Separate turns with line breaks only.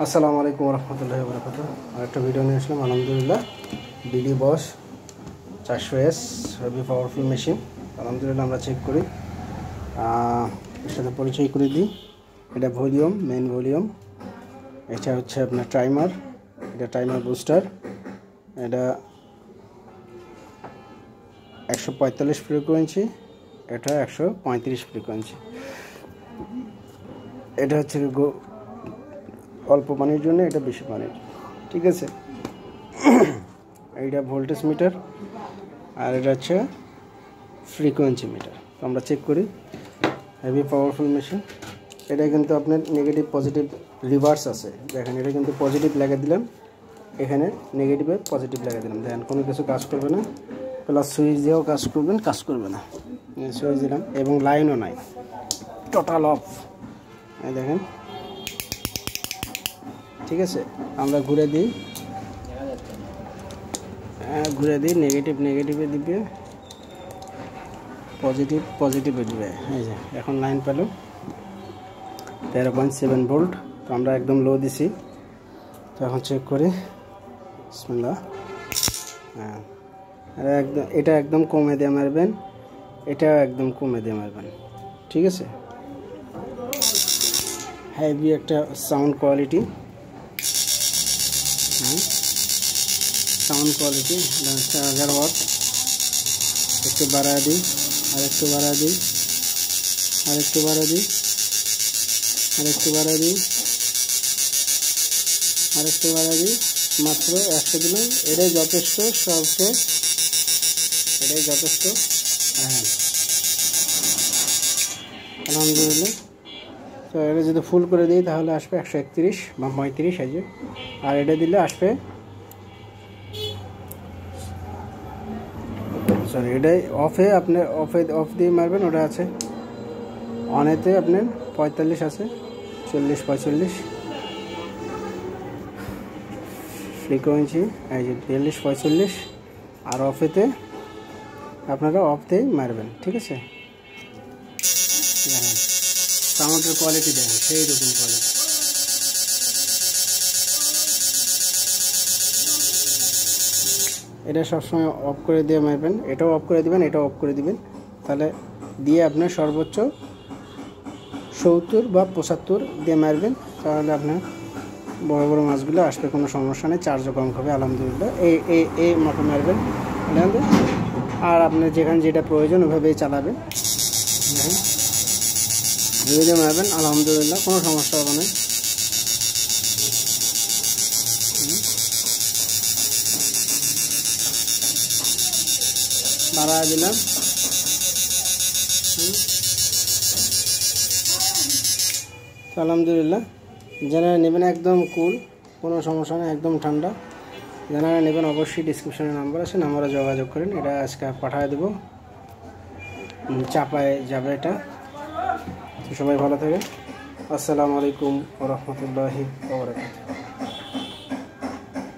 আসসালামু আলাইকুম রহমতুল্লাহি ওয়া বারাকাতুহু। আরেকটা ভিডিও নিয়ে আসলাম আলহামদুলিল্লাহ। বিডি বস 400S হেভি পাওয়ারফুল মেশিন। আলহামদুলিল্লাহ আমরা চেক করি, এর সাথে পরিচয় করে দিই। এটা ভলিউম, মেন ভলিউম। এটা হচ্ছে আপনার টাইমার, এটা টাইমার বুস্টার। এটা 145 ফ্রিকোয়েন্সি, এটা 135 ফ্রিকোয়েন্সি। এটা হচ্ছে অল্প পানির জন্য, এটা বেশি পানির, ঠিক আছে। এইটা ভোল্টেজ মিটার, আর এটা হচ্ছে ফ্রিকোয়েন্সি মিটার। তো আমরা চেক করি। Heavy powerful machine. এটা কিন্তু আপনার নেগেটিভ পজিটিভ রিভার্স আছে, দেখেন। এটা কিন্তু পজিটিভ লাগিয়ে দিলাম, এখানে নেগেটিভে পজিটিভ লাগিয়ে দিলাম, দেখেন কোনো কিছু কাজ করবে না। প্লাস সুইচ দিয়েও কাজ করবেন, কাজ করবে না। সুইচ দিলাম এবং লাইনও নাই, টোটাল অফ, দেখেন, ঠিক আছে। আমরা ঘুরে দিই, নেগেটিভে দিবে, পজিটিভে দিবে। এই যে এখন লাইন পেল 13.7 ভোল্ট। তো আমরা একদম লো দিছি। তো এখন চেক করি, বিসমিল্লাহ। হ্যাঁ, এটা একদম কমে দিয়ে মারবেন, এটা একদম কমে দিয়ে মারবেন, ঠিক আছে। হেভি একটা sound quality, sound quality. 1000 watt. একটু বাড়ায় দিই, আরেকটু বাড়ায় দিই, আরেকটু বাড়ায় দিই, আরেকটু বাড়ায় দিই, আরেকটু বাড়ায় দিই। মাত্র 100 দিলাম, এটাই যথেষ্ট, সবচেয়ে এটাই যথেষ্ট। হ্যাঁ, আলহামদুলিল্লাহ। তো এটা যদি ফুল করে দিই তাহলে আসবে 131 বা 35 আছে। আর এটা দিলে আসবে, সরি, এটাই অফে, আপনি অফ দিয়ে মারবেন। ওটা আছে অনেতে আপনার 45 আছে, 40-45 ফ্রিকোয়েন্সি, এই যে 42-45। আর অফেতে আপনারা অফ দিয়ে মারবেন, ঠিক আছে। দেখেন সাউন্ডের কোয়ালিটি, দেখেন সেই রকম কোয়ালিটি। এটা সবসময় অফ করে দিয়ে মারবেন, এটাও অফ করে দিবেন, এটাও অফ করে দিবেন। তাহলে দিয়ে আপনার সর্বোচ্চ 70 বা 75 দিয়ে মারবেন, তাহলে আপনার বড় বড় মাছগুলো আসবে, কোনো সমস্যা নেই। চার্জও কম হবে আলহামদুলিল্লাহ। এই মাপে মারবেন। আর আপনার যেখানে যেটা প্রয়োজন ওইভাবেই চালাবেন, এভাবে মারবেন, আলহামদুলিল্লাহ কোনো সমস্যা হবে না। বাড়া দিলাম, আলহামদুলিল্লাহ। যারা নেবেন একদম কুল, কোনো সমস্যা নেই, একদম ঠান্ডা। যারা নেবেন অবশ্যই ডিসক্রিপশনে নাম্বার আছে, নাম্বারে যোগাযোগ করেন। এটা আজকে পাঠিয়ে দেবো, চাপায় যাবে এটা। তো সবাই ভালো থাকেন। আসসালামু আলাইকুম ওয়া রাহমাতুল্লাহি ওয়া বারাকাতুহু।